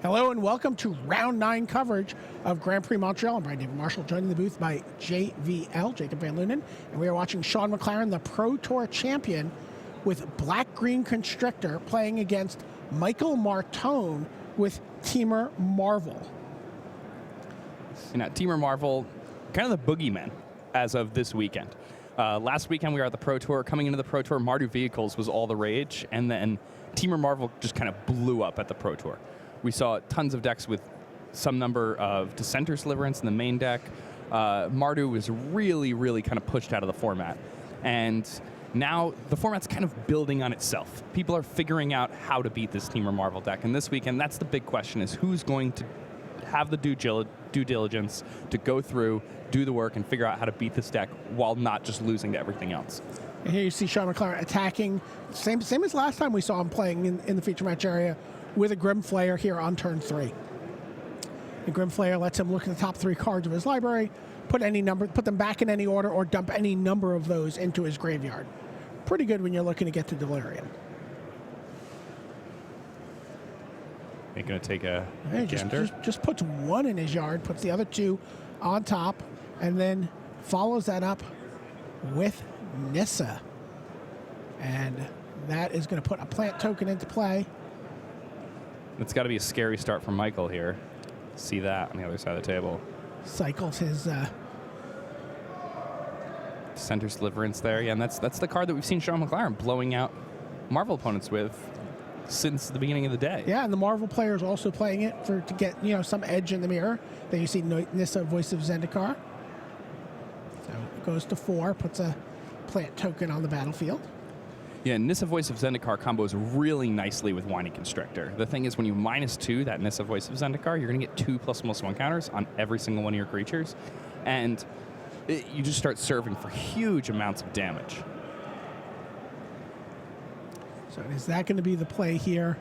Hello and welcome to Round 9 coverage of Grand Prix Montreal. I'm Brian David Marshall, joined in the booth by JVL, Jacob Van Lunen, and we are watching Shaun McLaren, the Pro Tour champion, with black-green Constrictor playing against Michael Martone with Temur Marvel. Now, Temur Marvel, kind of the boogeyman as of this weekend. Last weekend we were at the Pro Tour. Coming into the Pro Tour, Mardu vehicles was all the rage, and then Temur Marvel just kind of blew up at the Pro Tour. We saw tons of decks with some number of dissenter sliverants in the main deck. Mardu was really kind of pushed out of the format. And now the format's kind of building on itself. People are figuring out how to beat this Temur Marvel deck. And this weekend, that's the big question, is who's going to have the due diligence to go through, do the work, and figure out how to beat this deck while not just losing to everything else. And here you see Shaun McLaren attacking, same as last time we saw him playing in the feature match area, with a Grim Flayer here on turn 3. The Grim Flayer lets him look at the top 3 cards of his library, put them back in any order, or dump any number of those into his graveyard. Pretty good when you're looking to get to Delirium. Ain't gonna take a just puts 1 in his yard, puts the other 2 on top, and then follows that up with Nissa. And that is going to put a plant token into play. It's got to be a scary start for Michael here. See that on the other side of the table. Cycles his Center Sliverance there. Yeah, and that's the card that we've seen Shaun McLaren blowing out Marvel opponents with since the beginning of the day. Yeah, and the Marvel player is also playing it to get some edge in the mirror. Then you see Nissa, Voice of Zendikar. So it goes to 4, puts a plant token on the battlefield. Yeah, Nissa Voice of Zendikar combos really nicely with Whiny Constrictor. The thing is, when you -2 that Nissa Voice of Zendikar, you're going to get 2 +1/+1 counters on every single one of your creatures. And you just start serving for huge amounts of damage. So is that going to be the play here?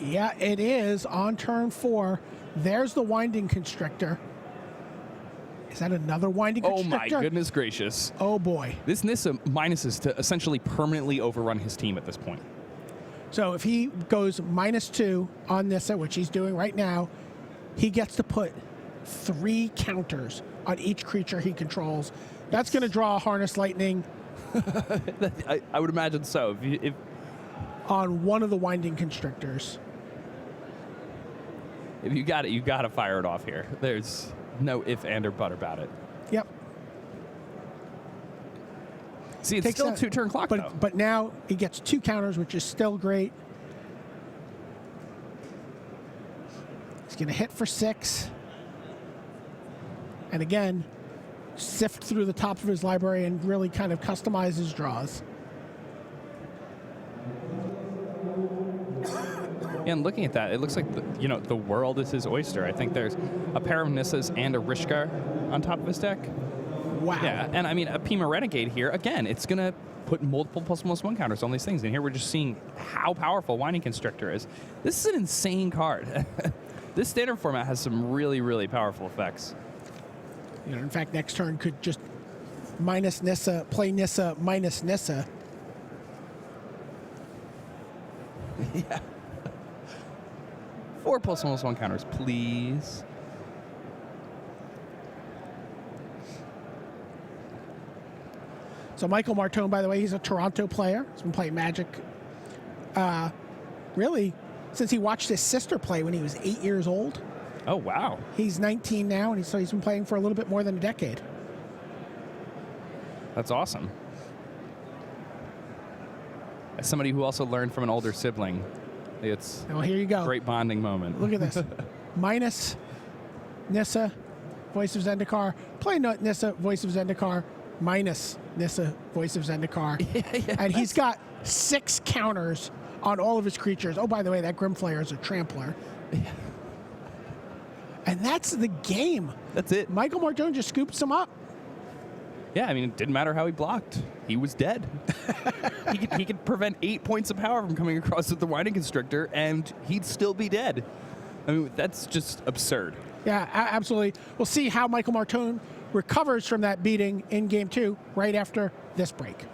Yeah, it is on turn 4. There's the Winding Constrictor. Is that another Winding Constrictor? Oh my goodness gracious. Oh boy. This Nissa minuses to essentially permanently overrun his team at this point. So if he goes -2 on Nissa, which he's doing right now, he gets to put 3 counters on each creature he controls. That's going to draw a Harness Lightning. I would imagine so. If on one of the Winding Constrictors. If you got it, you got to fire it off here. There's no if, and, or but about it. Yep. See, it's still a 2-turn clock, though. But now he gets 2 counters, which is still great. He's going to hit for 6. And again, sift through the top of his library and really kind of customize his draws. Yeah, and looking at that, it looks like the world is his oyster. I think there's a pair of Nissas and a Rishkar on top of his deck. Wow. Yeah, and I mean, a Pima Renegade here, again, it's going to put multiple +1/+1 counters on these things. And here we're just seeing how powerful Whining Constrictor is. This is an insane card. This standard format has some really powerful effects. In fact, next turn could just minus Nissa, play Nissa minus Nissa. Yeah. 4 +1/+1 counters, please. So Michael Martone, by the way, he's a Toronto player. He's been playing Magic really since he watched his sister play when he was 8 years old. Oh, wow. He's 19 now, and so he's been playing for a little bit more than a decade. That's awesome. As somebody who also learned from an older sibling, it's well, here you go. Great bonding moment. Look at this. Minus Nissa, Voice of Zendikar. Play Nissa, Voice of Zendikar. Minus Nissa, Voice of Zendikar. Yeah, and he's got 6 counters on all of his creatures. Oh, by the way, that Grim Flayer is a Trampler. Yeah. And that's the game. That's it. Michael Martone just scoops him up. Yeah, I mean, it didn't matter how he blocked. He was dead. he could prevent 8 points of power from coming across with the Whining Constrictor, and he'd still be dead. I mean, that's just absurd. Yeah, absolutely. We'll see how Michael Martone recovers from that beating in Game 2 right after this break.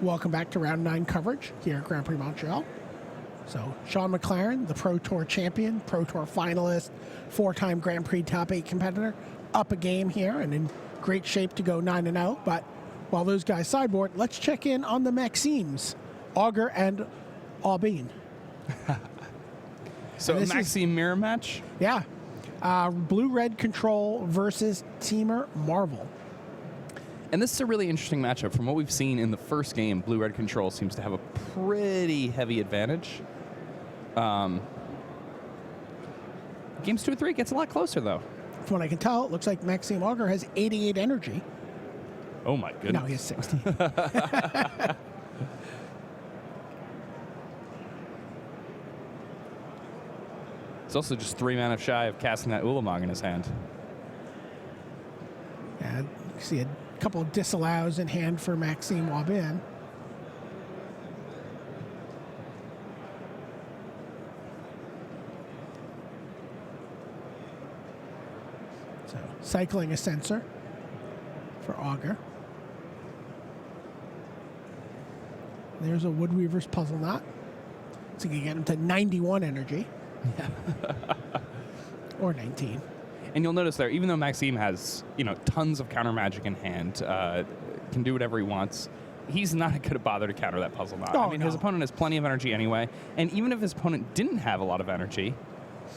Welcome back to Round 9 coverage here at Grand Prix Montreal. So, Shaun McLaren, the Pro Tour champion, Pro Tour finalist, 4-time Grand Prix top 8 competitor, up a game here and in great shape to go 9-0. But while those guys sideboard, let's check in on the Maximes, Auger and Aubin. So a Maxime mirror match? Yeah. Blue-red control versus Temur Marvel. And this is a really interesting matchup. From what we've seen in the first game, blue-red control seems to have a pretty heavy advantage. Games 2 and 3 gets a lot closer, though. From what I can tell, it looks like Maxime Auger has 88 energy. Oh, my goodness. No, he has 60. He's also just 3 mana shy of casting that Ulamog in his hand. Yeah, you see a couple of disallows in hand for Maxime Aubin. So, cycling a sensor for Auger. There's a Woodweaver's Puzzle Knot. So you can get him to 91 energy. Or 19. And you'll notice there, even though Maxime has, tons of counter magic in hand, can do whatever he wants, he's not going to bother to counter that puzzle knot. Oh, his opponent has plenty of energy anyway, and even if his opponent didn't have a lot of energy,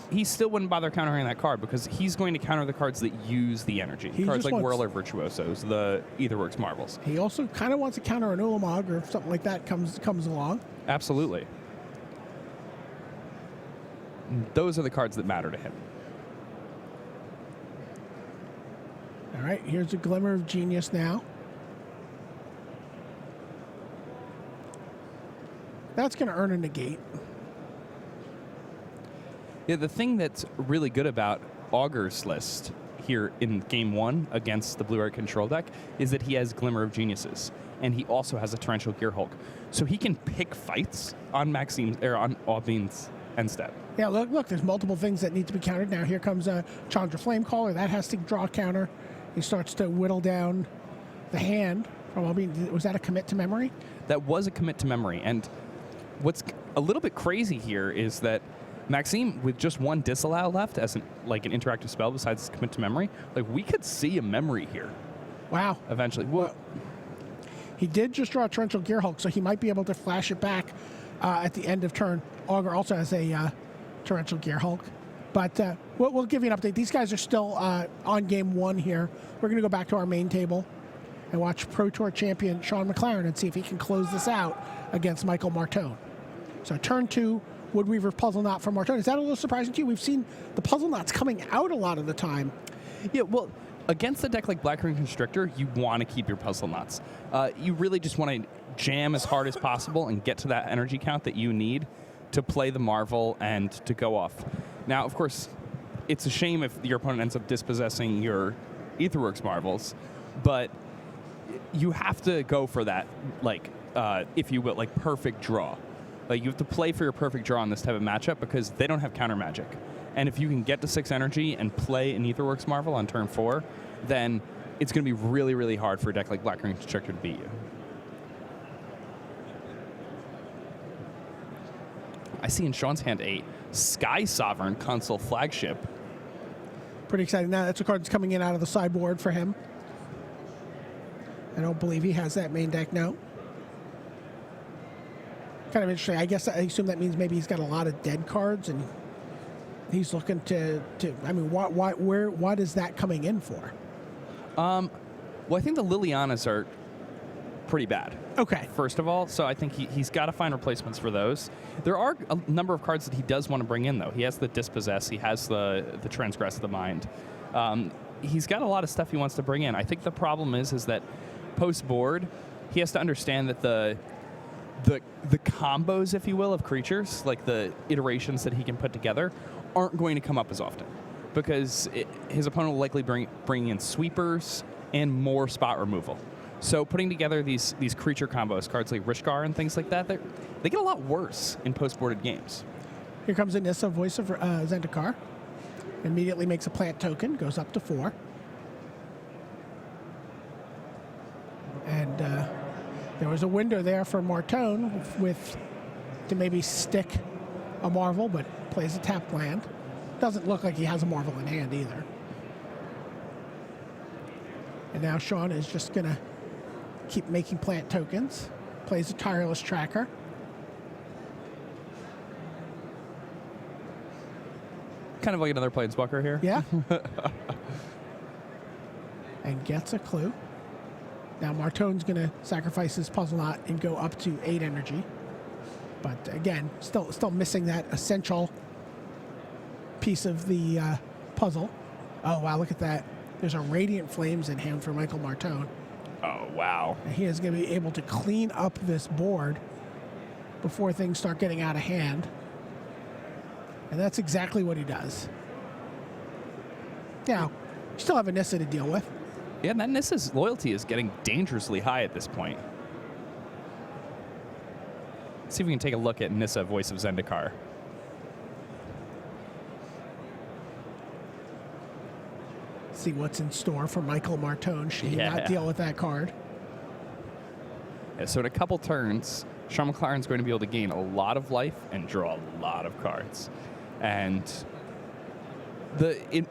he still wouldn't bother countering that card because he's going to counter the cards that use the energy. Cards like Whirler Virtuosos, the Aetherworks Marvels. He also kind of wants to counter an Ulamog or if something like that comes along. Absolutely. Those are the cards that matter to him. All right, here's a Glimmer of Genius now. That's going to earn a negate. Yeah, the thing that's really good about Auger's list here in Game 1 against the blue-red control deck is that he has Glimmer of Geniuses, and he also has a Torrential Gearhulk. So he can pick fights on Maxime's or on Aubin's end step. Yeah, look, there's multiple things that need to be countered. Now here comes a Chandra Flamecaller. That has to draw a counter. He starts to whittle down the hand from Aubin. Was that a commit to memory? That was a commit to memory. And what's a little bit crazy here is that Maxime, with just one disallow left as an interactive spell besides commit to memory, we could see a memory here. Wow. Eventually. Well, he did just draw a Torrential Gearhulk, so he might be able to flash it back at the end of turn. Auger also has a Torrential Gearhulk. But we'll give you an update. These guys are still on Game 1 here. We're going to go back to our main table and watch Pro Tour champion Shaun McLaren and see if he can close this out against Michael Martone. So turn 2, Woodweaver Puzzle Knot from Martone. Is that a little surprising to you? We've seen the puzzle knots coming out a lot of the time. Yeah, well, against a deck like Black-Green Constrictor, you want to keep your puzzle knots. You really just want to jam as hard as possible and get to that energy count that you need to play the Marvel and to go off. Now, of course, it's a shame if your opponent ends up dispossessing your Aetherworks Marvels, but you have to go for that, if you will, perfect draw. You have to play for your perfect draw in this type of matchup because they don't have counter magic. And if you can get to 6 energy and play an Aetherworks Marvel on turn 4, then it's going to be really, really hard for a deck like Black-Green Constrictor to beat you. I see in Shaun's hand a Sky Sovereign Consul Flagship. Pretty exciting. Now that's a card that's coming in out of the sideboard for him. I don't believe he has that main deck now. Kind of interesting. I guess I assume that means maybe he's got a lot of dead cards and he's looking to I mean, what is that coming in for? Well, I think the Lilianas are pretty bad. Okay. First of all, so I think he's got to find replacements for those. There are a number of cards that he does want to bring in, though. He has the Dispossess. He has the Transgress the Mind. He's got a lot of stuff he wants to bring in. I think the problem is that post-board, he has to understand that the combos, if you will, of creatures, like the iterations that he can put together, aren't going to come up as often because his opponent will likely bring in sweepers and more spot removal. So putting together these creature combos, cards like Rishkar and things like that, they get a lot worse in post-boarded games. Here comes Anissa, Voice of Zendikar. Immediately makes a plant token, goes up to 4. And There was a window there for Martone to maybe stick a Marvel, but plays a tap land. Doesn't look like he has a Marvel in hand either. And now Shaun is just going to keep making plant tokens. Plays a Tireless Tracker. Kind of like another Planeswalker here. Yeah. And gets a clue. Now Martone's going to sacrifice his puzzle knot and go up to 8 energy. But again, still missing that essential piece of the puzzle. Oh, wow, look at that. There's a Radiant Flames in hand for Michael Martone. Oh, wow. And he is going to be able to clean up this board before things start getting out of hand. And that's exactly what he does. Now, you still have a Nissa to deal with. Yeah, and that Nissa's loyalty is getting dangerously high at this point. Let's see if we can take a look at Nissa, Voice of Zendikar. See what's in store for Michael Martone. Should he not deal with that card? Yeah, so in a couple turns, Shaun McLaren's going to be able to gain a lot of life and draw a lot of cards. And the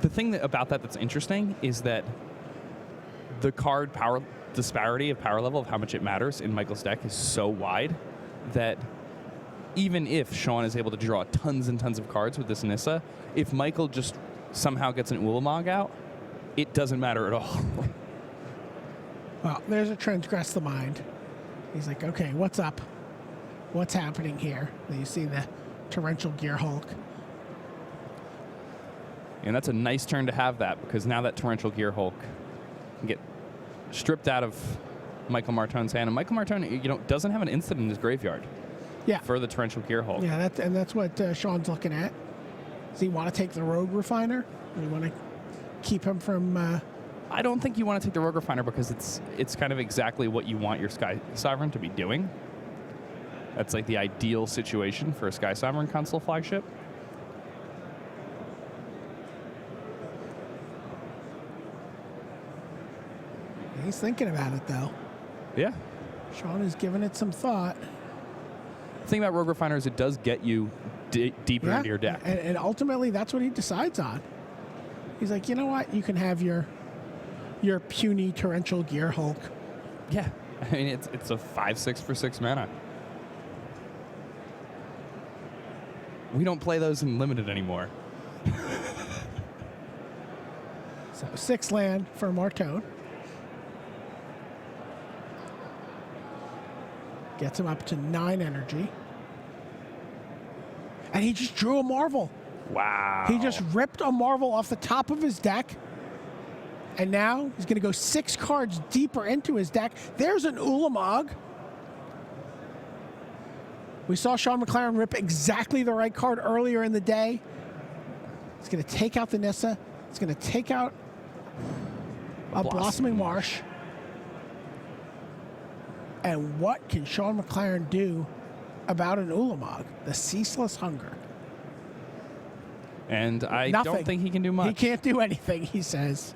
thing about that's interesting is that the card power disparity of power level of how much it matters in Michael's deck is so wide that even if Shaun is able to draw tons and tons of cards with this Nissa, if Michael just somehow gets an Ulamog out, it doesn't matter at all. Well, there's a Transgress the Mind. He's like, okay, what's up? What's happening here? And you see the Torrential Gear Hulk. And that's a nice turn to have that, because now that Torrential Gear Hulk can get stripped out of Michael Martone's hand. And Michael Martone, doesn't have an instant in his graveyard. Yeah. For the Torrential Gear Hulk. Yeah, that's what Shaun's looking at. Does he want to take the Rogue Refiner? Or you want to keep him from... I don't think you want to take the Rogue Refiner because it's kind of exactly what you want your Sky Sovereign to be doing. That's like the ideal situation for a Sky Sovereign console flagship. He's thinking about it, though. Yeah. Shaun is giving it some thought. The thing about Rogue Refiner is it does get you deeper into your deck. And ultimately, that's what he decides on. He's like, you know what? You can have your puny Torrential Gear Hulk. Yeah. I mean, it's a 5/6 for 6 mana. We don't play those in Limited anymore. So 6 land for Martone. Gets him up to 9 energy. And he just drew a Marvel. Wow. He just ripped a Marvel off the top of his deck. And now he's going to go 6 cards deeper into his deck. There's an Ulamog. We saw Shaun McLaren rip exactly the right card earlier in the day. He's going to take out the Nissa. He's going to take out a Blossoming Marsh. And what can Shaun McLaren do about an Ulamog? The Ceaseless Hunger. And I Nothing. don't think he can do much. He can't do anything, he says.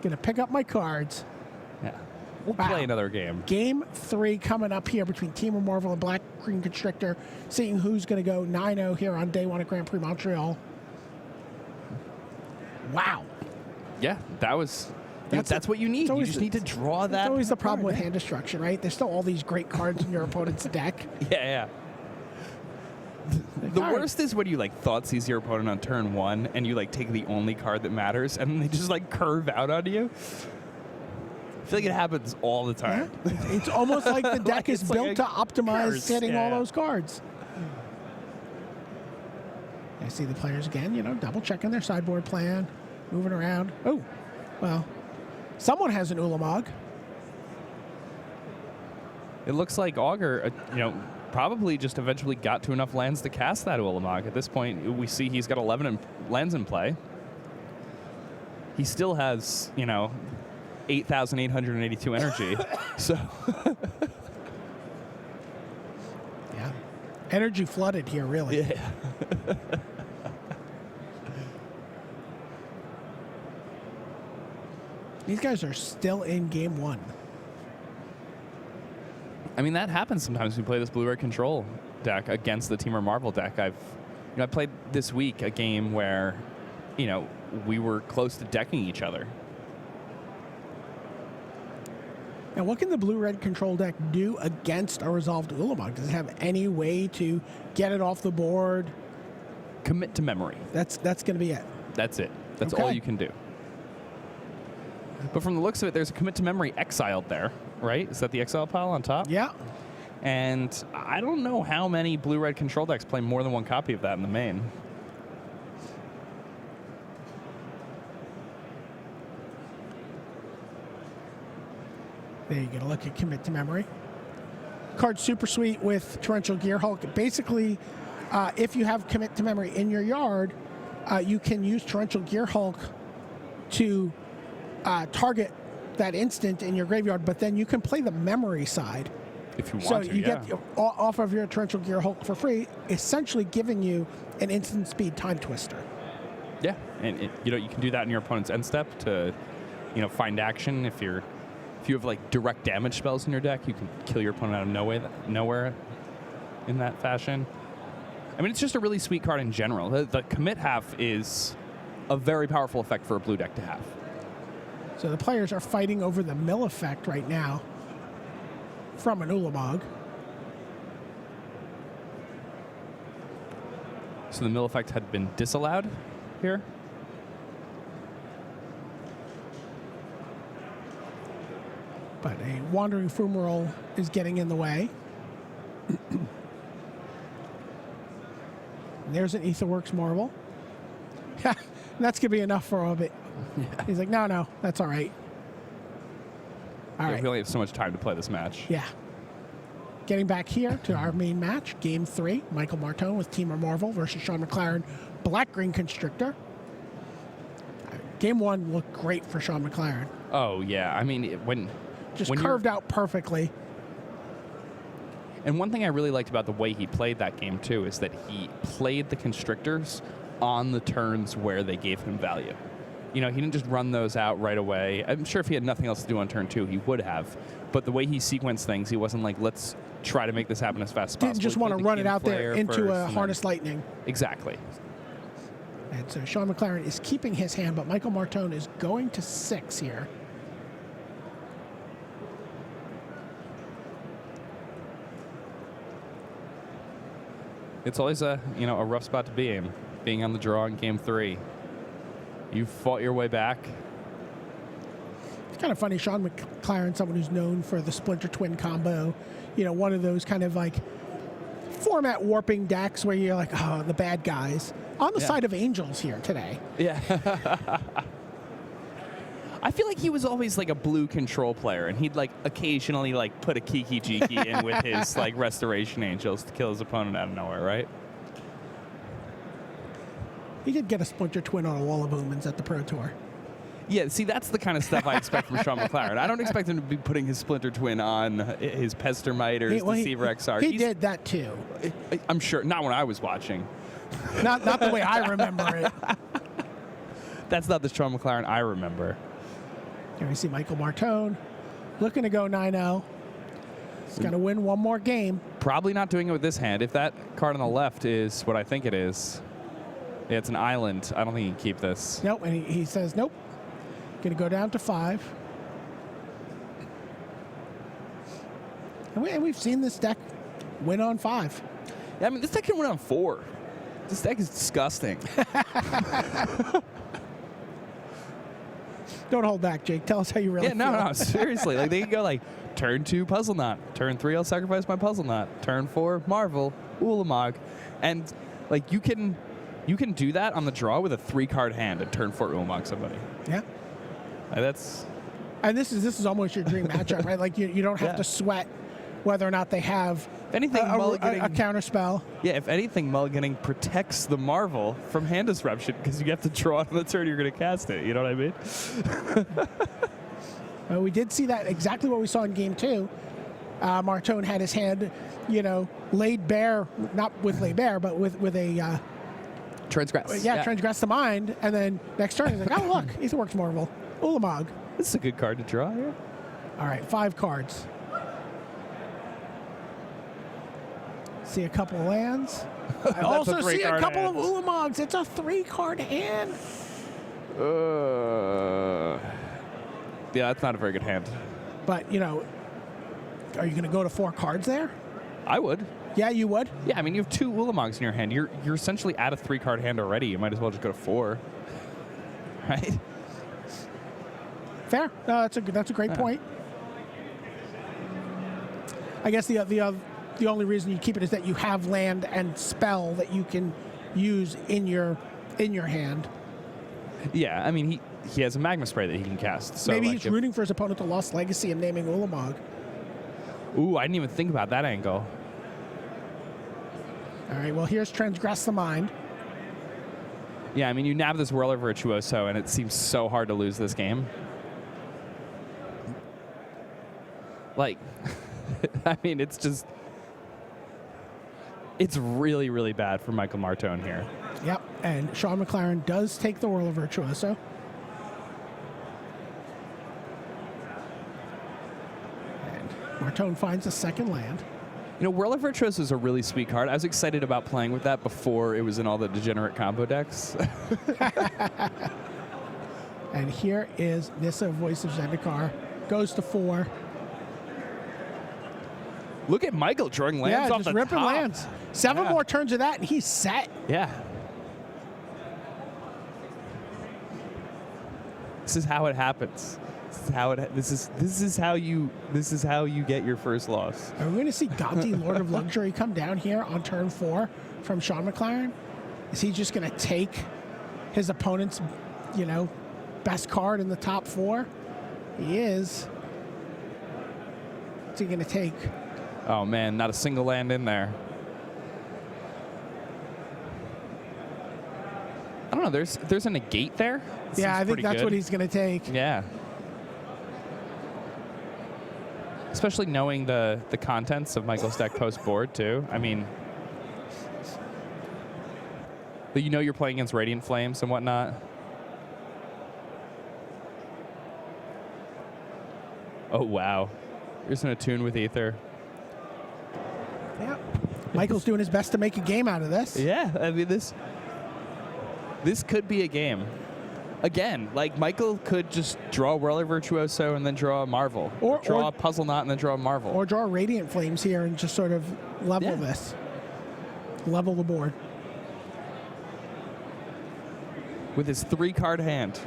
Gonna pick up my cards. Yeah. We'll play another game. Game 3 coming up here between Temur Marvel and Black Green Constrictor. Seeing who's gonna go 9-0 here on day 1 at Grand Prix Montreal. Wow. Yeah, that's what you need. You just need to draw that. That's always the problem with hand destruction, right? There's still all these great cards in your opponent's deck. Yeah. The worst is when you Thoughtseize your opponent on turn 1 and you take the only card that matters and they just curve out on you. I feel like it happens all the time. Yeah. It's almost like the deck is built to optimize getting all those cards. I see the players again, double checking their sideboard plan, moving around. Oh, well, someone has an Ulamog. It looks like Auger, probably just eventually got to enough lands to cast that Ulamog. At this point, we see he's got 11 lands in play. He still has, 8,882 energy. So, yeah, energy flooded here, really. Yeah. These guys are still in game 1. I mean, that happens sometimes when we play this blue-red control deck against the Temur Marvel deck. I played this week a game where, we were close to decking each other. Now, what can the blue-red control deck do against a resolved Ulamog? Does it have any way to get it off the board? Commit to memory. That's going to be it. That's it. That's Okay. all you can do. But from the looks of it, there's a commit to memory exiled there, right? Is that the exile pile on top? Yeah. And I don't know how many blue-red control decks play more than one copy of that in the main. There you get a look at commit to memory. Card super sweet with Torrential Gear Hulk. Basically, if you have commit to memory in your yard, you can use Torrential Gear Hulk to target that instant in your graveyard, but then you can play the memory side. If you want So to, you yeah. get off of your Torrential Gear Hulk for free, essentially giving you an instant speed time twister. Yeah, and you can do that in your opponent's end step to, find action. If you have like direct damage spells in your deck, you can kill your opponent out of nowhere in that fashion. I mean, it's just a really sweet card in general. The commit half is a very powerful effect for a blue deck to have. So the players are fighting over the mill effect right now from an Ulamog. So the mill effect had been disallowed here? But a Wandering Fumarole is getting in the way. There's an Aetherworks Marvel. That's going to be enough for Aubin. Yeah. He's like, no, that's all right. All right. We only have so much time to play this match. Yeah. Getting back here to our main match, Game 3, Michael Martone with Temur Marvel versus Shaun McLaren, Black-Green Constrictor. Game 1 looked great for Shaun McLaren. Oh, yeah. I mean, when Curved out perfectly. And one thing I really liked about the way he played that game, too, is that he played the Constrictors on the turns where they gave him value. He didn't just run those out right away. I'm sure if he had nothing else to do on turn 2, he would have. But the way he sequenced things, he wasn't like, let's try to make this happen as fast as possible. Didn't just want to run it out there into a Harness Lightning. Exactly. And so Shaun McLaren is keeping his hand, but Michael Martone is going to 6 here. It's always a rough spot to be in, being on the draw in Game 3. You fought your way back. It's kind of funny, Shaun McLaren, someone who's known for the Splinter Twin combo, one of those kind of like format warping decks where you're like, oh, the bad guys. On the side of Angels here today. Yeah. I feel like he was always like a blue control player, and he'd like occasionally like put a Kiki Jiki in with his like Restoration Angels to kill his opponent out of nowhere, right? He did get a Splinter Twin on a wall of Omens at the Pro Tour. Yeah, see, that's the kind of stuff I expect from Shaun McLaren. I don't expect him to be putting his Splinter Twin on his Pestermite or his Deceiver XR. He did that too. I'm sure, not when I was watching. Not the way I remember it. That's not the Shaun McLaren I remember. Here we see Michael Martone looking to go 9-0. He's got to win one more game. Probably not doing it with this hand. If that card on the left is what I think it is, yeah, it's an island. I don't think he can keep this. Nope, and he says nope. Going to go down to 5. And we've seen this deck win on 5. Yeah, I mean, this deck can win on 4. This deck is disgusting. Don't hold back, Jake. Tell us how you really feel. No, seriously. Like, they can go like, turn 2, Puzzle Knot. Turn 3, I'll sacrifice my Puzzle Knot. Turn 4, Marvel, Ulamog. And, like, you can do that on the draw with a 3-card hand and turn 4 Ulamog somebody. Yeah. Like, that's... And this is almost your dream matchup, right? Like, you don't have to sweat whether or not they have if anything, a counter spell. Yeah, if anything, mulliganing protects the Marvel from hand disruption because you have to draw it on the turn you're going to cast it. You know what I mean? We did see that exactly what we saw in Game 2. Martone had his hand, laid bare, not with lay bare, but with a... Transgress. Yeah, transgress the mind, and then next turn he's like, oh, look, Aetherworks Marvel, Ulamog. This is a good card to draw here. All right, 5 cards. See a couple of lands. I That's also a see a three-card couple hand. of Ulamogs. It's a 3-card hand. Yeah, that's not a very good hand. But, you know, are you going to go to 4 cards there? I would. Yeah, you would. Yeah, I mean, you have 2 Ulamogs in your hand. You're essentially at a 3-card hand already. You might as well just go to 4. Right? Fair. No, that's a great point. I guess the only reason you keep it is that you have land and spell that you can use in your hand. Yeah, I mean, he has a Magma Spray that he can cast. So Maybe like he's rooting for his opponent to Lost Legacy and naming Ulamog. Ooh, I didn't even think about that angle. All right, well, here's Transgress the Mind. Yeah, I mean, you nab this Whirler Virtuoso, and it seems so hard to lose this game. Like, I mean, it's really, really bad for Michael Martone here. Yep, and Shaun McLaren does take the Whirler Virtuoso. And Martone finds a second land. You know, Whirler Virtuoso is a really sweet card. I was excited about playing with that before it was in all the degenerate combo decks. And here is Nissa, Voice of Zendikar. Goes to 4. Look at Michael drawing lands off just the ripping top. lands. 7 more turns of that, and he's set. Yeah. This is how it happens. This is how you get your first loss. Are we going to see Gonti, Lord of Luxury, come down here on turn 4 from Shaun McLaren? Is he just going to take his opponent's, best card in the top 4? He is. What's he going to take? Oh man, not a single land in there. I don't know. There's a negate there. Yeah, I think that's good. what he's going to take. Yeah. Especially knowing the contents of Michael's deck post board too. I mean, you're playing against Radiant Flames and whatnot. Oh wow, here's an Attune with Ether. Yeah, Michael's doing his best to make a game out of this. Yeah, I mean this could be a game. Again, like Michael could just draw a Whirler Virtuoso and then draw a Marvel. Or draw a Puzzle Knot and then draw a Marvel. Or draw Radiant Flames here and just sort of level this. Level the board. With his 3-card hand.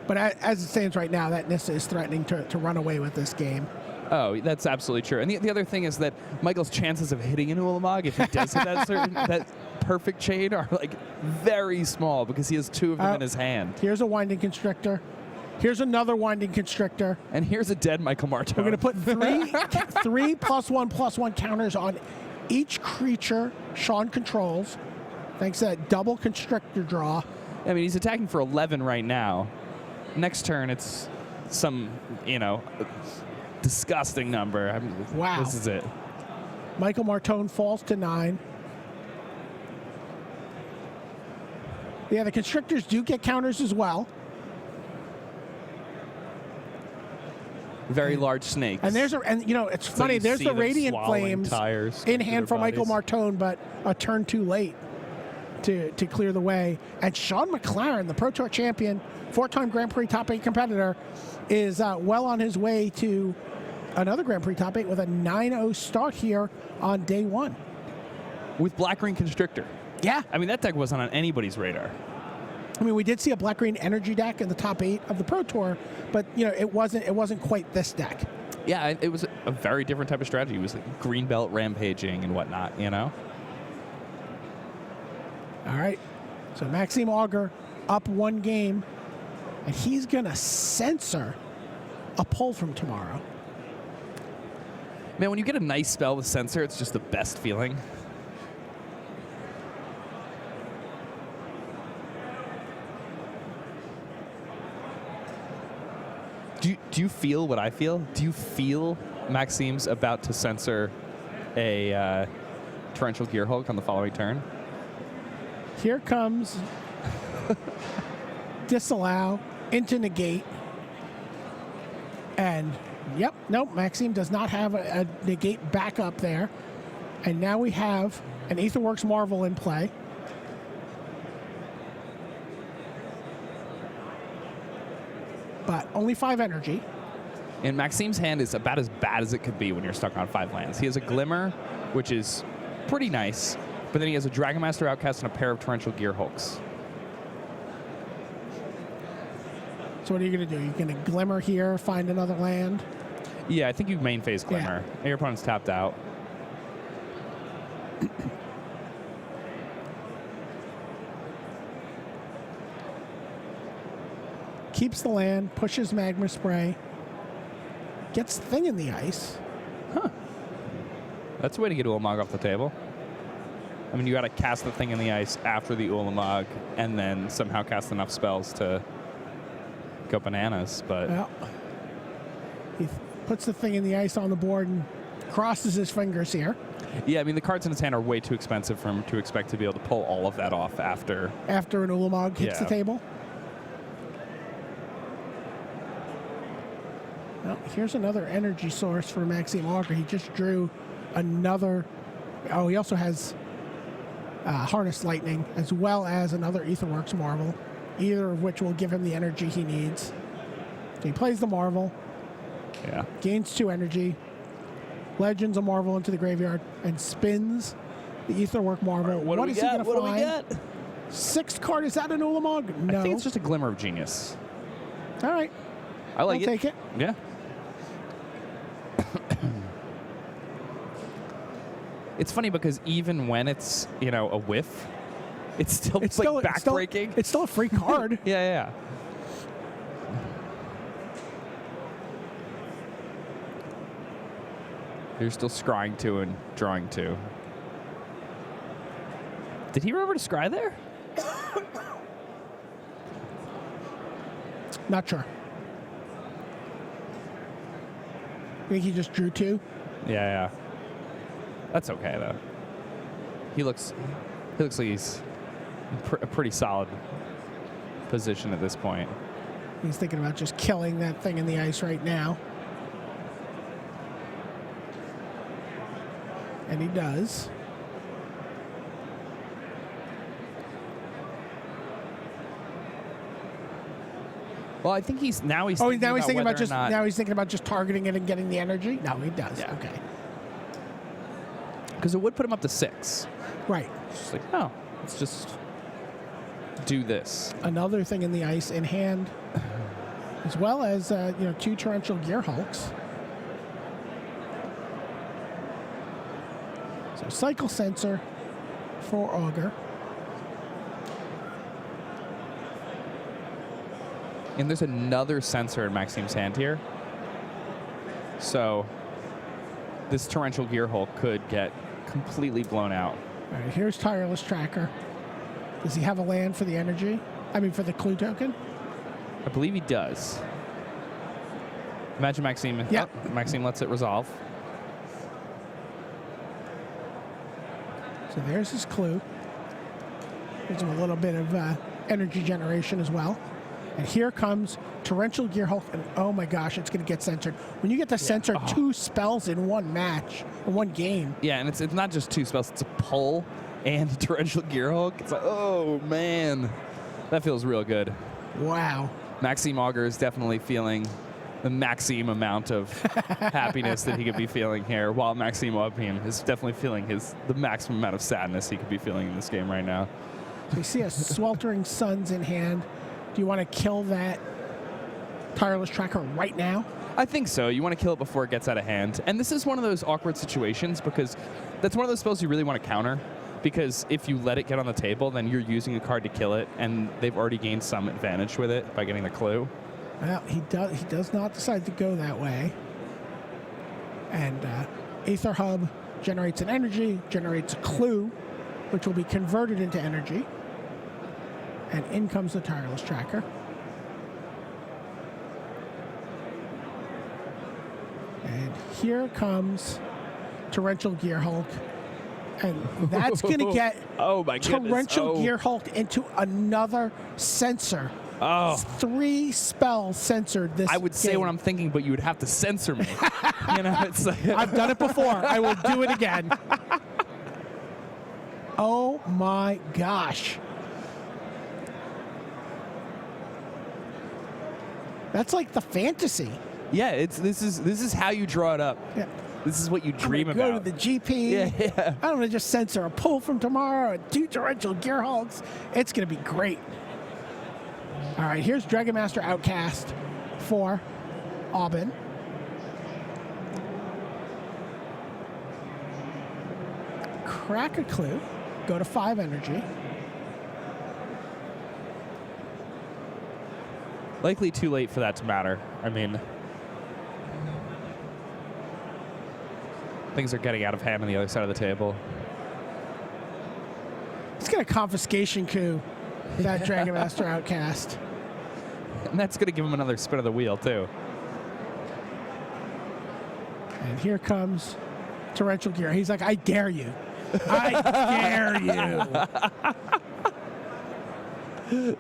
But as it stands right now, that Nissa is threatening to run away with this game. Oh, that's absolutely true. And the other thing is that Michael's chances of hitting an Ulamog, if he does hit that perfect chain, are like very small because he has 2 of them in his hand. Here's a Winding Constrictor. Here's another Winding Constrictor. And here's a dead Michael Martone. We're going to put 3 +1/+1 counters on each creature Shaun controls, thanks to that double Constrictor draw. I mean, he's attacking for 11 right now. Next turn, it's some, disgusting number. I mean, wow. This is it. Michael Martone falls to 9. Yeah, the Constrictors do get counters as well. Very large snakes. And it's funny. you There's see the them Radiant swallowing Flames tires in into hand their for Michael bodies. Martone, but a turn too late to clear the way. And Shaun McLaren, the Pro Tour champion, 4-time Grand Prix top 8 competitor, is well on his way to another Grand Prix top 8 with a 9-0 start here on day 1. With Black-Green Constrictor. Yeah. I mean, that deck wasn't on anybody's radar. I mean, we did see a Black-Green Energy deck in the top 8 of the Pro Tour, but, it wasn't quite this deck. Yeah, it was a very different type of strategy. It was like green belt rampaging and whatnot, All right. So Maxime Auger up 1 game, and he's going to censor a pull from tomorrow. Man, when you get a nice spell with Censor, it's just the best feeling. Do you feel what I feel? Do you feel Maxime's about to censor a Torrential Gearhulk on the following turn? Here comes Disallow into Negate. And, nope, Maxime does not have a Negate backup there. And now we have an Aetherworks Marvel in play. But only 5 energy. And Maxime's hand is about as bad as it could be when you're stuck on 5 lands. He has a Glimmer, which is pretty nice, but then he has a Dragon Master Outcast and a pair of Torrential Gearhulks. So what are you going to do? You're going to Glimmer here, find another land? Yeah, I think you main phase Glimmer. And your opponent's tapped out. Keeps the land, pushes Magma Spray, gets the thing in the ice. Huh. That's a way to get Ulamog off the table. I mean, you got to cast the thing in the ice after the Ulamog and then somehow cast enough spells to go bananas, but... Well, he puts the thing in the ice on the board and crosses his fingers here. Yeah, I mean, the cards in his hand are way too expensive for him to expect to be able to pull all of that off after... After an Ulamog hits the table. Well, here's another energy source for Maxime Auger. He just drew another... Oh, he also has Harness Lightning, as well as another Aetherworks Marvel, either of which will give him the energy he needs. So he plays the Marvel, gains 2 energy, legends a Marvel into the graveyard, and spins the Aetherwork Marvel. Right, what is he going to find? What do we get? 6th card. Is that an Ulamog? No. I think it's just a Glimmer of Genius. All right. I like I'll take it. Yeah. It's funny because even when it's, you know, a whiff, it's still backbreaking. It's still a free card. Yeah. You're still scrying 2 and drawing 2. Did he remember to scry there? Not sure. I think he just drew 2. Yeah. That's okay though. He looks like he's in a pretty solid position at this point. He's thinking about just killing that thing in the ice right now. And he does. Well, I think he's thinking about just targeting it and getting the energy. No, he does. Yeah. Okay. Because it would put him up to 6. Right. It's just like, oh, let's just do this. Another thing in the ice in hand, as well as 2 Torrential Gearhulks. So Cycle Sensor for Auger. And there's another sensor in Maxime's hand here. So this Torrential Gearhulk could get completely blown out. All right, here's Tireless Tracker. Does he have a land for the energy? I mean, for the clue token? I believe he does. Imagine Maxime. Yeah. Oh, Maxime lets it resolve. So there's his clue. Gives him a little bit of energy generation as well. And here comes Torrential Gearhulk, and oh my gosh, it's going to get censored. When you get to censor 2 spells in one match, or one game. Yeah, and it's not just 2 spells, it's a pull and Torrential Gearhulk. It's like, oh man, that feels real good. Wow. Maxime Auger is definitely feeling the Maxime amount of happiness that he could be feeling here, while Maxime Aubin is definitely feeling the maximum amount of sadness he could be feeling in this game right now. So you see a Sweltering Suns in hand. Do you want to kill that Tireless Tracker right now? I think so. You want to kill it before it gets out of hand. And this is one of those awkward situations because that's one of those spells you really want to counter. Because if you let it get on the table, then you're using a card to kill it, and they've already gained some advantage with it by getting the clue. Well, he does not decide to go that way. And Aether Hub generates an energy, generates a clue, which will be converted into energy. And in comes the Tireless Tracker. And here comes Torrential Gearhulk. And that's going to get Torrential Gearhulk into another censor. Oh. 3 spells censored this I would say game. what I'm thinking, but you would have to censor me. It's like I've done it before. I will do it again. Oh my gosh. That's like the fantasy. Yeah, this is how you draw it up. Yeah. This is what you dream I'm about. gonna go to the GP. Yeah. I'm gonna just censor a pull from tomorrow and 2 torrential gear hulks. It's gonna be great. All right, here's Dragon Master Outcast for Aubin. Crack a clue. Go to 5 energy. Likely too late for that to matter. I mean, things are getting out of hand on the other side of the table. Let's get a confiscation coup, that Dragon Master Outcast. And that's going to give him another spin of the wheel, too. And here comes Torrential Gear. He's like, I dare you. I dare you.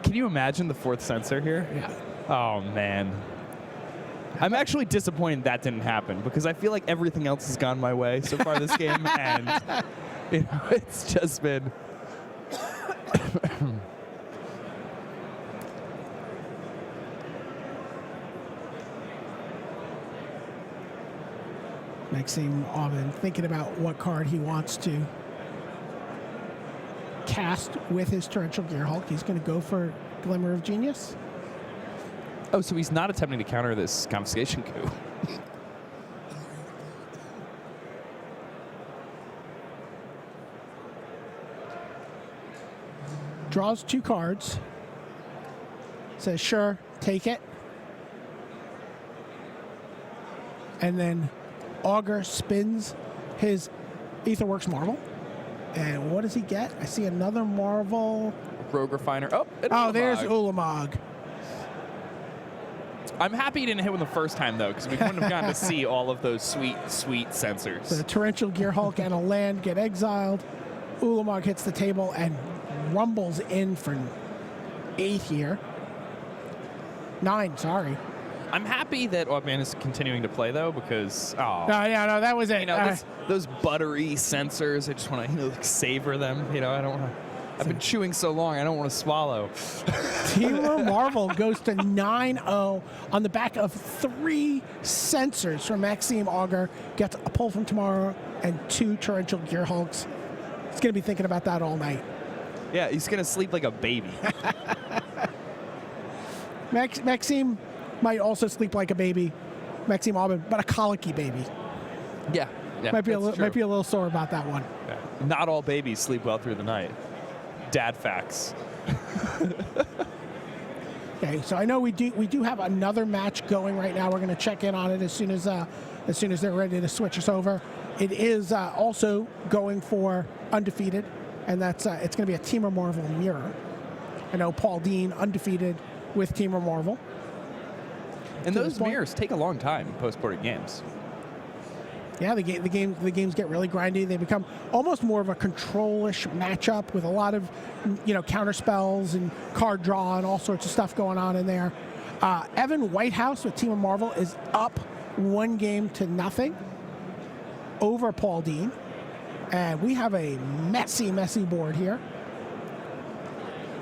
Can you imagine the 4th sensor here? Yeah. Oh, man. I'm actually disappointed that didn't happen because I feel like everything else has gone my way so far this game, and it's just been. Maxime Aubin thinking about what card he wants to cast with his Torrential Gear Hulk. He's going to go for Glimmer of Genius. Oh, so he's not attempting to counter this confiscation coup. Draws 2 cards. Says, sure, take it. And then Auger spins his Aetherworks Marvel. And what does he get? I see another Marvel. Rogue Refiner. Oh, There's Ulamog. I'm happy he didn't hit one the first time, though, because we wouldn't have gotten to see all of those sweet, sweet sensors. The Torrential Gear Hulk and a land get exiled. Ulamog hits the table and rumbles in for 8 here. 9, sorry. I'm happy that Aubin is continuing to play, though, because, No, that was it. Those buttery sensors, I just want to, like, savor them. I don't want to. I've been chewing so long, I don't want to swallow. Temur Marvel goes to 9-0 on the back of 3 sensors from Maxime Auger. Gets a pull from tomorrow and 2 Torrential Gear Hulks. He's going to be thinking about that all night. Yeah, he's going to sleep like a baby. Maxime might also sleep like a baby, Maxime Aubin, but a colicky baby. Yeah. Might be a little sore about that one. Yeah. Not all babies sleep well through the night. Dad facts. Okay, so I know we do have another match going right now. We're going to check in on it as soon as they're ready to switch us over. It is also going for undefeated, and that's it's going to be a Temur Marvel mirror. I know Paul Dean undefeated with Temur Marvel. And those mirrors take a long time in post-ported games. Yeah, the games get really grindy. They become almost more of a control-ish matchup with a lot of, counter spells and card draw and all sorts of stuff going on in there. Evan Whitehouse with Temur Marvel is up 1-0 over Paul Dean. And we have a messy, messy board here.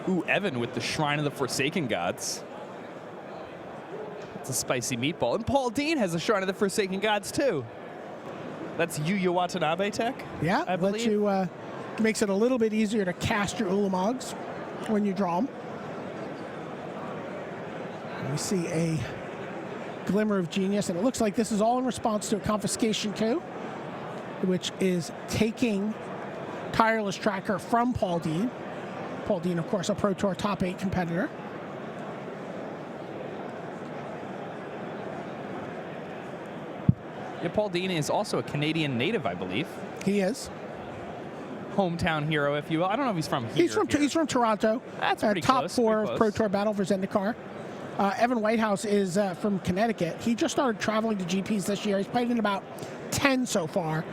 Ooh, Evan with the Shrine of the Forsaken Gods. It's a spicy meatball. And Paul Dean has a Shrine of the Forsaken Gods, too. That's Yuya Watanabe tech? Yeah, I believe. Makes it a little bit easier to cast your Ulamogs when you draw them. We see a Glimmer of Genius, and it looks like this is all in response to a confiscation coup, which is taking Tireless Tracker from Paul Dean. Paul Dean, of course, a Pro Tour top 8 competitor. Yeah, Paul Dean is also a Canadian native, I believe. He is. Hometown hero, if you will. I don't know if he's from here. He's from Toronto. That's pretty top close. 4 of Pro Tour Battle for Zendikar. Evan Whitehouse is from Connecticut. He just started traveling to GPs this year. He's played in about 10 so far.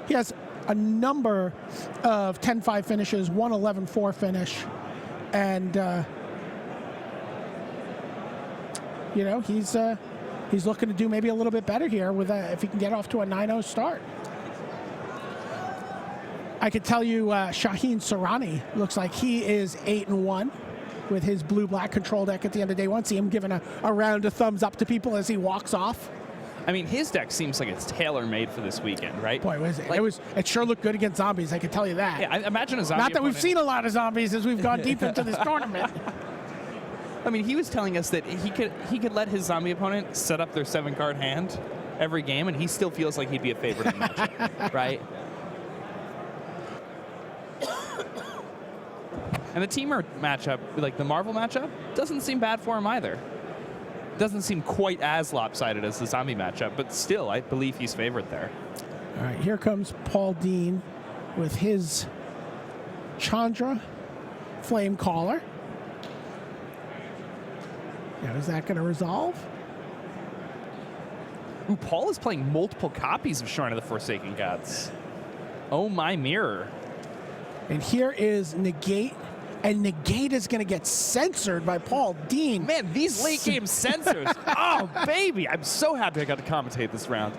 He has a number of 10-5 finishes, 1 11-4 finish. And, he's looking to do maybe a little bit better here with if he can get off to a 9-0 start. I could tell you Shaheen Sarani looks like he is 8-1 with his blue-black control deck at the end of day one. See him giving a round of thumbs up to people as he walks off. I mean, his deck seems like it's tailor-made for this weekend, right? Boy, it sure looked good against zombies, I can tell you that. Yeah, I imagine a zombie Not that we've opponent- seen a lot of zombies as we've gone deep into this tournament. I mean, he was telling us that he could let his zombie opponent set up their 7-card hand every game, and he still feels like he'd be a favorite in the matchup, right? And the Temur matchup, like the Marvel matchup, doesn't seem bad for him either. Doesn't seem quite as lopsided as the zombie matchup, but still, I believe he's favored there. All right, here comes Paul Dean with his Chandra Flame Caller. Now, is that going to resolve? Ooh, Paul is playing multiple copies of Shrine of the Forsaken Gods. Oh, my mirror. And here is Negate. And Negate is going to get censored by Paul Dean. Man, these late game censors. Oh, baby. I'm so happy I got to commentate this round.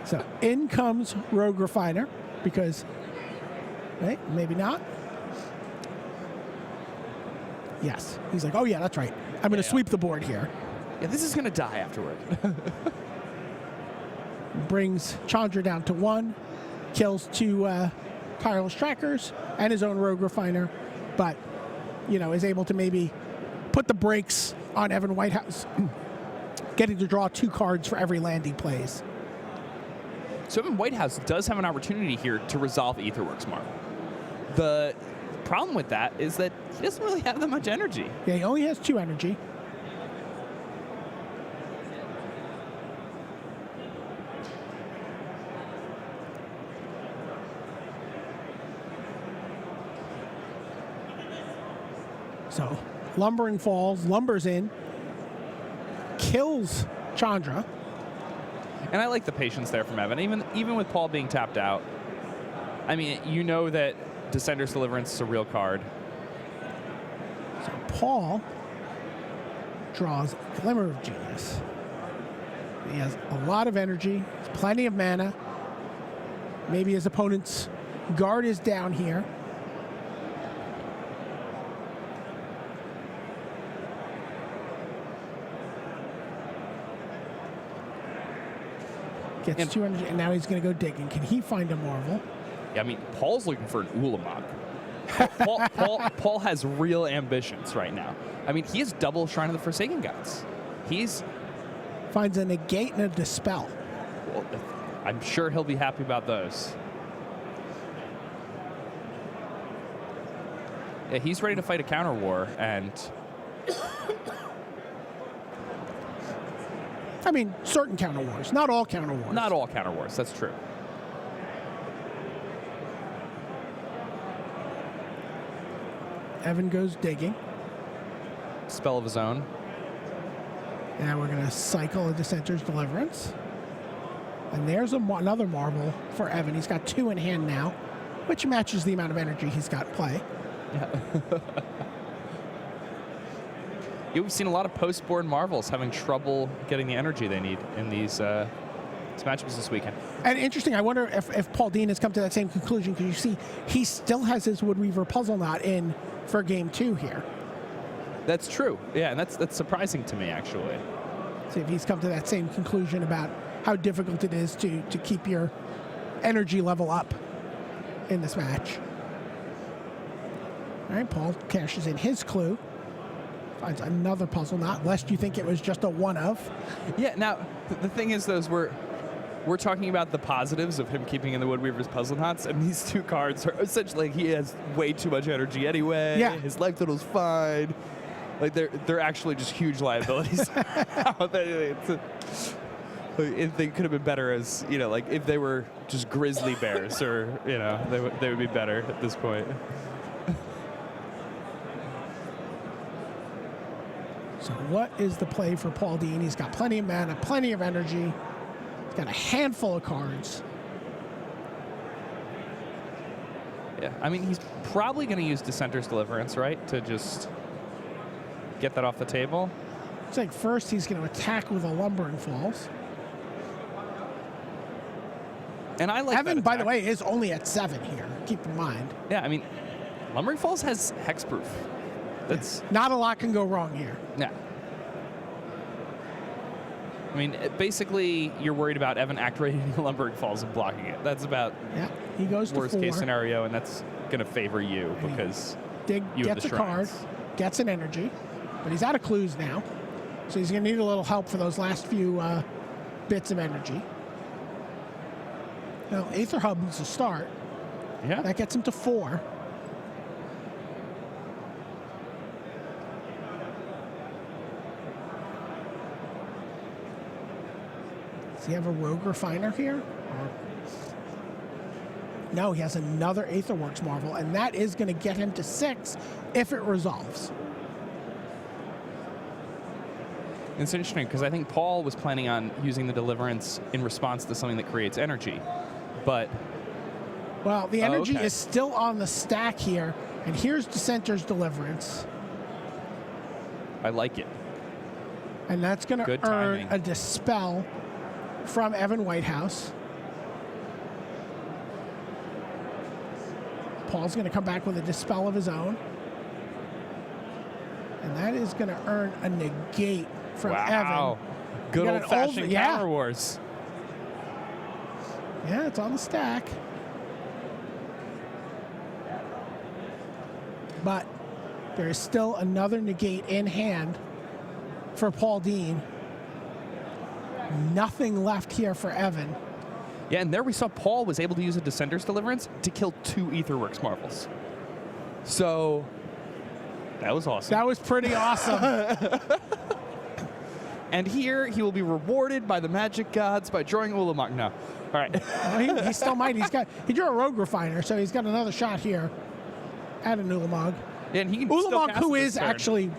So in comes Rogue Refiner because, right, maybe not. Yes. He's like, oh, yeah, that's right. I'm going to sweep the board here. Yeah, this is going to die afterward. Brings Chandra down to 1. Kills 2 tireless trackers and his own Rogue Refiner, but is able to maybe put the brakes on Evan Whitehouse, getting to draw 2 cards for every land he plays. So Evan Whitehouse does have an opportunity here to resolve Aetherworks Marvel. The problem with that is that he doesn't really have that much energy. Yeah, he only has 2 energy. So, Lumbering falls, lumbers in, kills Chandra. And I like the patience there from Evan, even with Paul being tapped out. I mean, you know that Descender's Deliverance is a real card. So Paul draws Glimmer of Genius. He has a lot of energy, plenty of mana. Maybe his opponent's guard is down here. Gets 200, and now he's going to go digging. Can he find a Marvel? Yeah, I mean, Paul's looking for an Ulamog. Paul has real ambitions right now. I mean, he has double Shrine of the Forsaken Gods. He's... Finds a Negate and a Dispel. Well, I'm sure he'll be happy about those. Yeah, he's ready to fight a counter war, and... I mean, certain counter wars, not all counter wars. Not all counter wars, that's true. Evan goes digging. Spell of his own. And we're going to cycle a Dissenter's Deliverance. And there's another Marvel for Evan. He's got 2 in hand now, which matches the amount of energy he's got play. Yeah. Yeah, we've seen a lot of post-board Marvels having trouble getting the energy they need in these matchups this weekend. And interesting, I wonder if Paul Dean has come to that same conclusion, because you see he still has his Woodweaver Puzzle Knot in for game 2 here. That's true. Yeah, and that's surprising to me, actually. See if he's come to that same conclusion about how difficult it is to keep your energy level up in this match. All right, Paul cashes in his clue. Finds another puzzle knot, lest you think it was just a one of. Yeah, now, the thing is, though, we're talking about the positives of him keeping in the Woodweaver's puzzle knots, and these 2 cards are essentially, he has way too much energy anyway. Yeah. His life total's fine. Like, they're actually just huge liabilities. If they could have been better as, like if they were just grizzly bears, or, they would be better at this point. So what is the play for Paul Dean? He's got plenty of mana, plenty of energy. He's got a handful of cards. Yeah, I mean, he's probably going to use Dissenter's Deliverance, right, to just get that off the table. Looks like first he's going to attack with a Lumbering Falls. And I like Evan, that by the attack. way, is only at 7 here. Keep in mind. Yeah, I mean, Lumbering Falls has hexproof. That's Not a lot can go wrong here. yeah. I mean, basically, you're worried about Evan activating Lumbering Falls and blocking it. That's about Yeah, he goes to worst 4. case scenario, and that's going to favor you because Dig you have gets the a card, shrines. gets an energy, but he's out of clues now. So he's going to need a little help for those last few bits of energy. Now, Aether Hub is a start. Yeah. That gets him to 4. Does he have a Rogue Refiner here? Or... No, he has another Aetherworks Marvel, and that is going to get him to 6 if it resolves. It's interesting because I think Paul was planning on using the Deliverance in response to something that creates energy. But Well, the energy okay. is still on the stack here, and here's Dissenter's Deliverance, I like it. and that's going to Good earn timing. a Dispel from Evan Whitehouse. Paul's going to come back with a Dispel of his own, and that is going to earn a Negate from Wow. Evan. Good got an old-fashioned old- yeah. Counter Wars. Yeah, it's on the stack. But there is still another Negate in hand for Paul Dean. Nothing left here for Evan. Yeah, and there we saw Paul was able to use a Descender's Deliverance to kill 2 Aetherworks Marvels. So, that was awesome. That was pretty awesome. And here, he will be rewarded by the magic gods by drawing Ulamog. No. All right. Well, he still might. He drew a Rogue Refiner, so he's got another shot here at an Ulamog. Yeah, and he can still Ulamog, cast who it is this turn. actually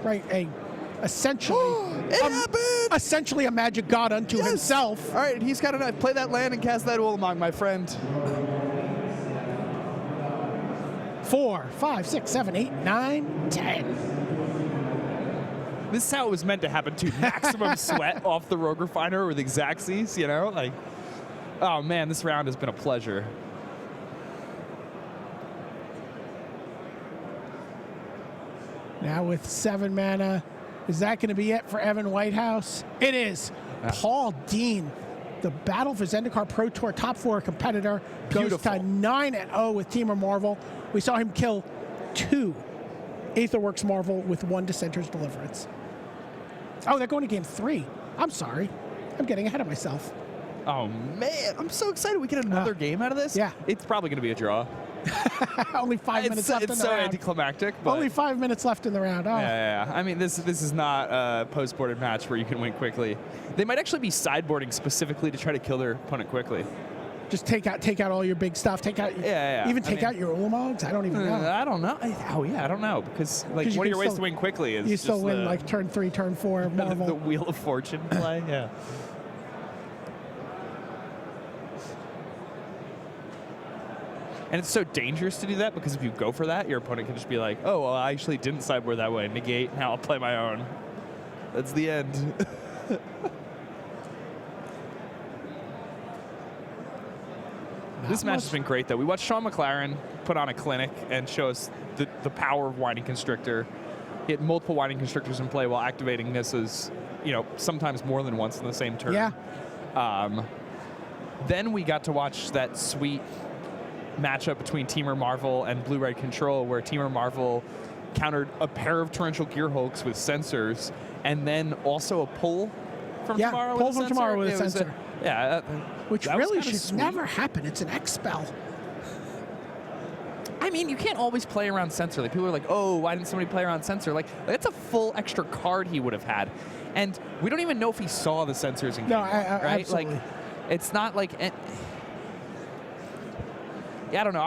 essentially It happened! essentially a magic god unto Yes. himself. All right, he's got enough. Play that land and cast that Ulamog, my friend. 4, 5, 6, 7, 8, 9, 10. This is how it was meant to happen, too. Maximum sweat off the Rogue Refiner with Xaxes, you know? Like, oh, man, this round has been a pleasure. Now with 7 mana, is that going to be it for Evan Whitehouse? It is. Yeah. Paul Dean, the Battle for Zendikar Pro Tour top 4 competitor, goes Beautiful. to 9-0 with Temur Marvel. We saw him kill 2 Aetherworks Marvel with 1 Dissenter's Deliverance. Oh, they're going to game 3. I'm sorry. I'm getting ahead of myself. Oh, man, I'm so excited we get another game out of this. Yeah. It's probably going to be a draw. Only 5 minutes left in It's the so round. anticlimactic. But Only 5 minutes left in the round. Oh. Yeah. I mean, this is not a post-boarded match where you can win quickly. They might actually be sideboarding specifically to try to kill their opponent quickly. Just take out all your big stuff. Take out Yeah. even I take mean- out your Ulamogs. I don't even know. I don't know. I don't know because like 'Cause you one of can your ways still- to win quickly is You still just win the, like turn 3, turn 4 Marvel. the Wheel of Fortune play. Yeah. And it's so dangerous to do that because if you go for that, your opponent can just be like, "Oh, well, I actually didn't sideboard that way. Negate. Now I'll play my own." That's the end. This match has been great, though. We watched Shaun McLaren put on a clinic and show us the power of Winding Constrictor. He had multiple Winding Constrictors in play while activating misses, sometimes more than once in the same turn. Yeah. Then we got to watch that sweet matchup between Temur Marvel and Blue-Red Control, where Temur Marvel countered a pair of Torrential Gearhulks with sensors, and then also a pull from Yeah, Tomorrow pull with a from sensor. Tomorrow with a It was sensor. Which that was really kinda should sweet. never happen. It's an X spell. I mean, you can't always play around sensor. Like people are like, "Oh, why didn't somebody play around sensor?" Like that's a full extra card he would have had, and we don't even know if he saw the sensors in game. No, right? absolutely. Like, it's not like. Yeah, I don't know.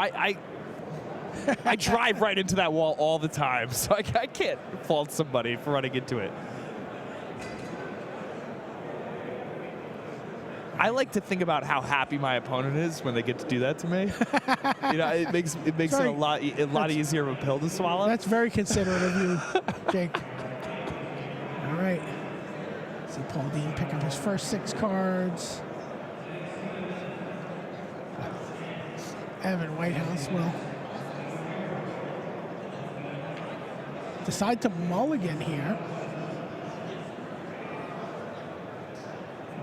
I drive right into that wall all the time, so I can't fault somebody for running into it. I like to think about how happy my opponent is when they get to do that to me. It makes it Sorry. a lot easier of a pill to swallow. That's very considerate of you, Jake. All right. See Paul Dean pick up his first 6 cards. Evan Whitehouse will decide to mulligan here.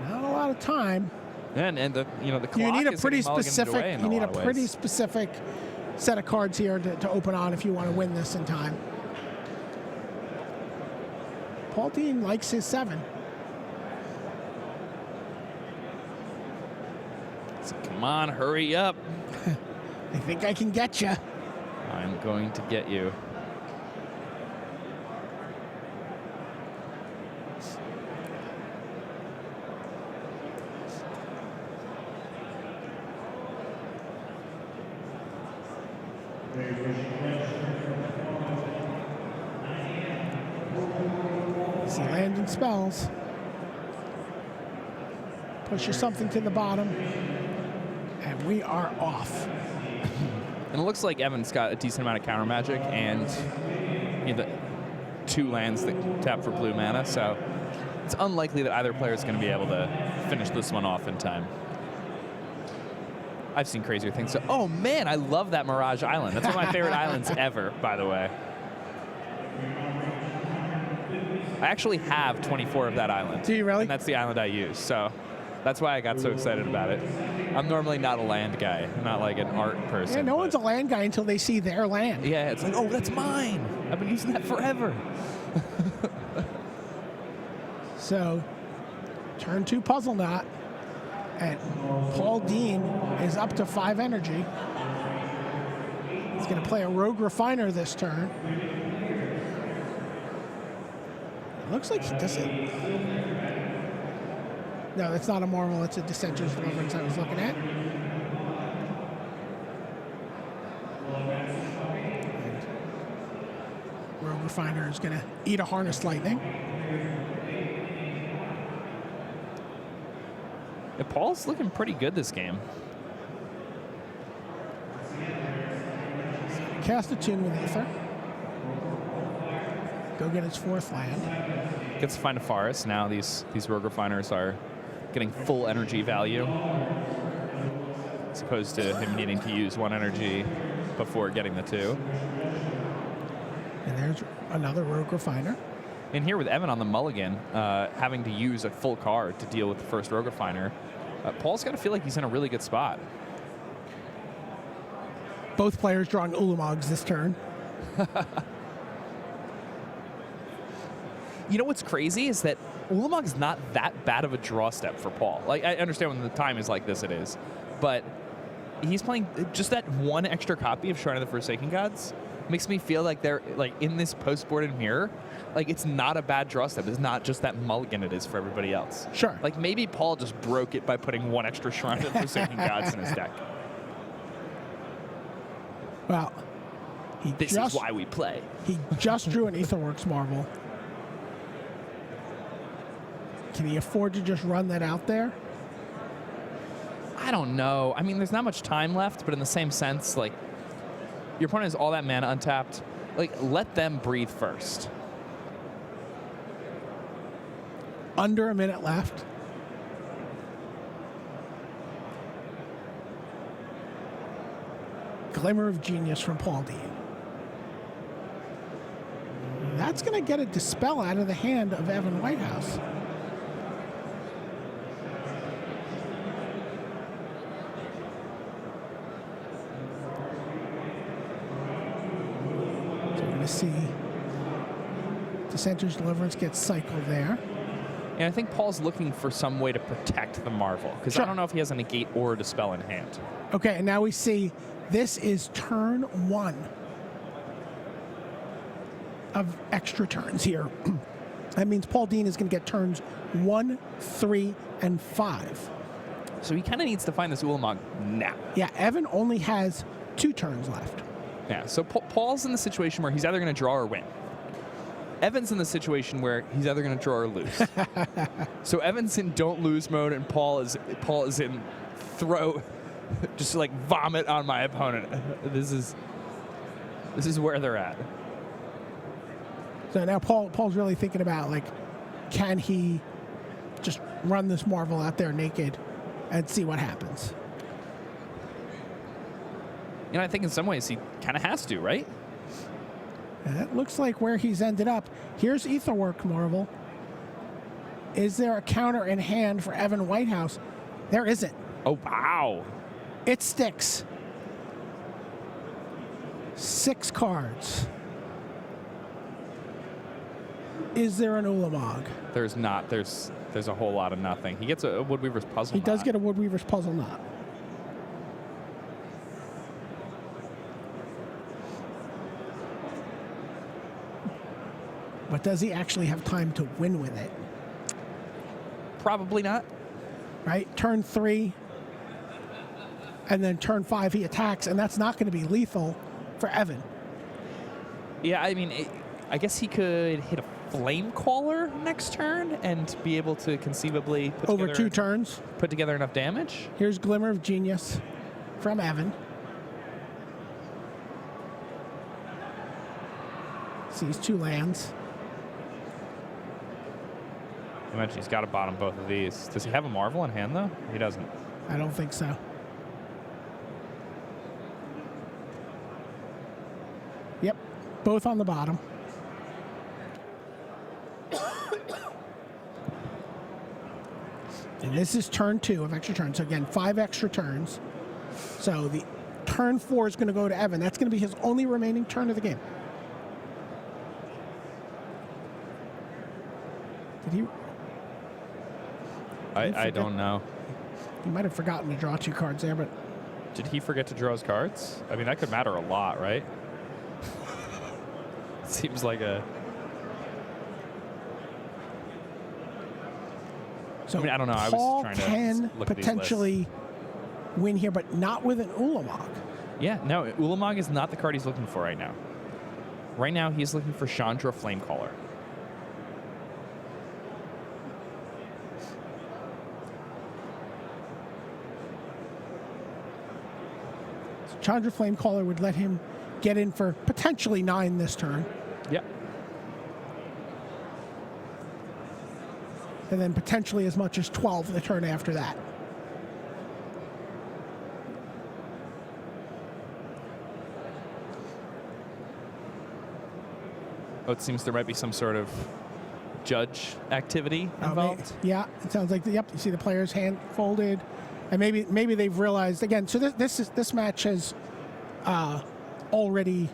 Not a lot of time. And the clock You need a is pretty getting mulliganed specific. away in You need a lot of pretty ways. specific set of cards here to open on if you want to win this in time. Paul Dean likes his 7. So come on, hurry up. I think I can get you. I'm going to get you. See land and spells. Pushes something to the bottom. And we are off. And it looks like Evan's got a decent amount of counter magic and the 2 lands that tap for blue mana, so it's unlikely that either player is going to be able to finish this one off in time. I've seen crazier things. So, oh man, I love that Mirage Island. That's one of my favorite islands ever, by the way. I actually have 24 of that island. Do you really? And that's the island I use, so that's why I got so excited about it. I'm normally not a land guy. I'm not like an art person. Yeah, no one's a land guy until they see their land. Yeah, it's like, oh, that's mine. I've been using that forever. So, turn 2 puzzle knot. And Paul Dean is up to 5 energy. He's going to play a Rogue Refiner this turn. It looks like he does it. No, that's not a Marvel. It's a Dissenter's Deliverance I was looking at. And Rogue Refiner is going to eat a Harness Lightning. Yeah, Paul's looking pretty good this game. Cast a Tune with Aether. Go get his 4th land. Gets to find a forest. Now these Rogue Refiners are getting full energy value, as opposed to him needing to use 1 energy before getting the 2. And there's another Rogue Refiner. And here with Evan on the mulligan, having to use a full card to deal with the first Rogue Refiner, Paul's got to feel like he's in a really good spot. Both players drawing Ulamogs this turn. You know what's crazy is that Ulamog is not that bad of a draw step for Paul. Like, I understand when the time is like this, it is. But he's playing just that 1 extra copy of Shrine of the Forsaken Gods makes me feel like they're like in this post-boarded mirror. Like, it's not a bad draw step. It's not just that mulligan it is for everybody else. Sure. Like, maybe Paul just broke it by putting 1 extra Shrine of the Forsaken Gods in his deck. Well, This is why we play. He just drew an Aetherworks Marvel. Can he afford to just run that out there? I don't know. I mean, there's not much time left, but in the same sense, like, your opponent has all that mana untapped. Like, let them breathe first. Under a minute left. Glimmer of Genius from Paul Dean. That's going to get a Dispel out of the hand of Evan Whitehouse. So we're going to see Dissenter's Deliverance get cycled there. And I think Paul's looking for some way to protect the Marvel, because I don't know if he has a negate or a Dispel in hand. Okay, and now we see this is turn 1 of extra turns here. That means Paul Dean is going to get turns 1, 3, and 5. So he kind of needs to find this Ulamog now. Yeah, Evan only has 2 turns left. Yeah, so Paul's in the situation where he's either going to draw or win. Evan's in the situation where he's either going to draw or lose. So Evan's in don't lose mode, and Paul is in throw, just like vomit on my opponent. This is where they're at. So now Paul's really thinking about, like, can he run this Marvel out there naked and see what happens. You know, I think in some ways he kind of has to, right? And that looks like where he's ended up. Here's Etherwork Marvel. Is there a counter in hand for Evan Whitehouse? There isn't. Oh, wow. It sticks. 6 cards. Is there an Ulamog? There's not. There's a whole lot of nothing. He gets a Woodweaver's puzzle. He does knot. get a Woodweaver's puzzle knot. But does he actually have time to win with it? Probably not. Right? Turn 3, and then turn 5 he attacks, and that's not going to be lethal for Evan. Yeah, I mean, I guess he could hit a Flame Caller next turn and be able to conceivably Over 2 turns. put together enough damage. Here's Glimmer of Genius from Evan. Sees 2 lands. I imagine he's got to bottom both of these. Does he have a Marvel in hand, though? He doesn't. I don't think so. Yep, both on the bottom. And this is turn 2 of extra turns. So again, 5 extra turns. So the turn 4 is going to go to Evan. That's going to be his only remaining turn of the game. Did he? I don't know. He might have forgotten to draw 2 cards there, but Did he forget to draw his cards? I mean, that could matter a lot, right? Seems like a... so I mean, I don't know. I was Paul trying to can look at these potentially win here, but not with an Ulamog. Yeah, no, Ulamog is not the card he's looking for right now. Right now, he's looking for Chandra Flamecaller. Chandra Flamecaller would let him get in for potentially 9 this turn, Yeah. and then potentially as much as 12 the turn after that. Oh, it seems there might be some sort of judge activity involved. Yeah, it sounds like yep. You see the player's hand folded, and maybe they've realized again. So this match has already.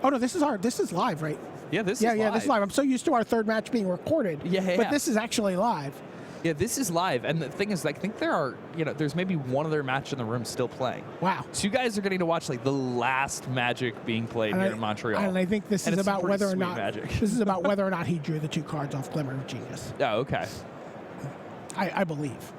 Oh no, this is live, right? Yeah, this is Yeah, live. this is live. I'm so used to our third match being recorded. Yeah. But this is actually live. Yeah, this is live. And the thing is, I think there are, there's maybe one other match in the room still playing. Wow. So you guys are getting to watch like the last Magic being played here in Montreal. And I think this is about whether or not Magic. this is about whether or not he drew the 2 cards off Glimmer of Genius. Oh, okay. I believe.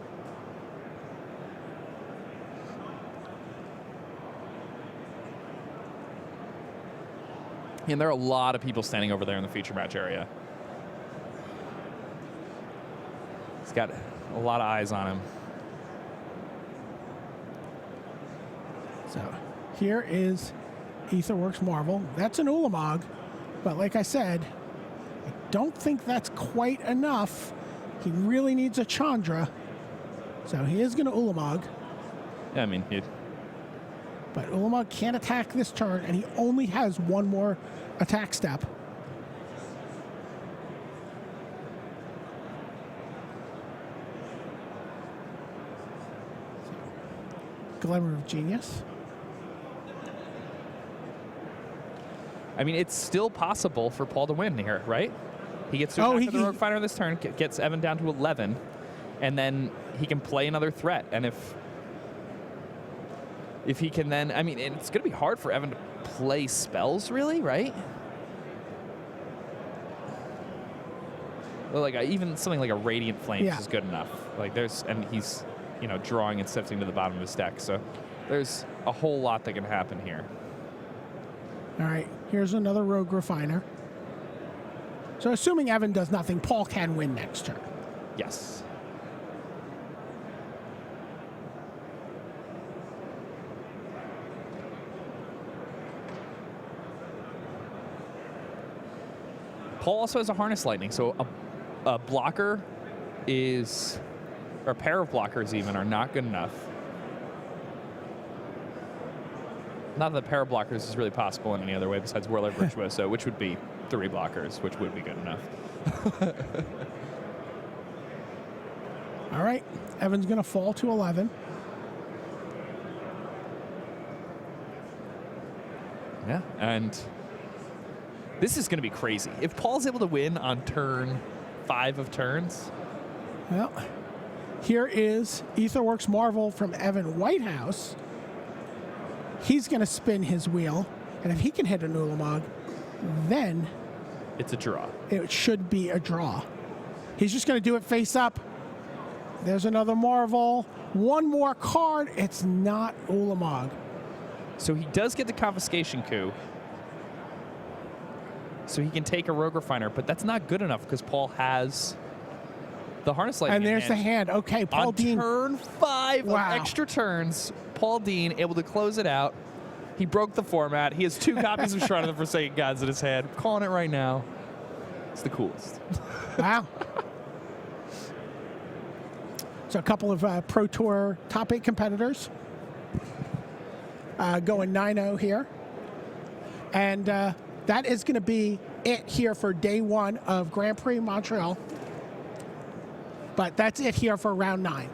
And there are a lot of people standing over there in the feature match area. He's got a lot of eyes on him. So here is Etherworks Marvel. That's an Ulamog, but like I said, I don't think that's quite enough. He really needs a Chandra. So he is going to Ulamog. Yeah, I mean, But Ulamog can't attack this turn, and he only has 1 more attack step. Glimmer of Genius. I mean, it's still possible for Paul to win here, right? He gets to attack the Rogue Fighter this turn, gets Evan down to 11, and then he can play another threat. And if he can then, I mean, it's going to be hard for Evan to play spells, really, right? Well, like even something like a Radiant Flames is good enough. Like and he's, drawing and sifting to the bottom of his deck. So there's a whole lot that can happen here. All right, here's another Rogue Refiner. So assuming Evan does nothing, Paul can win next turn. Yes. Paul also has a Harness Lightning, so a blocker is, or a pair of blockers even, are not good enough. Not that a pair of blockers is really possible in any other way besides Warlord Virtuoso, which would be 3 blockers, which would be good enough. All right. Evan's going to fall to 11. Yeah, and this is going to be crazy. If Paul's able to win on turn 5 of turns. Well, here is Etherworks Marvel from Evan Whitehouse. He's going to spin his wheel, and if he can hit an Ulamog, then it's a draw. It should be a draw. He's just going to do it face up. There's another Marvel. One more card. It's not Ulamog. So he does get the confiscation coup. So he can take a Rogue Refiner, but that's not good enough because Paul has the Harness Lightning. And there's the hand. Okay, Paul Dean. On turn 5 of extra turns, Paul Dean able to close it out. He broke the format. He has 2 copies of Shrine of the Forsaken Gods in his hand. I'm calling it right now. It's the coolest. Wow. So a couple of Pro Tour top 8 competitors going 9-0 here. And that is going to be it here for day 1 of Grand Prix Montreal. But that's it here for round 9.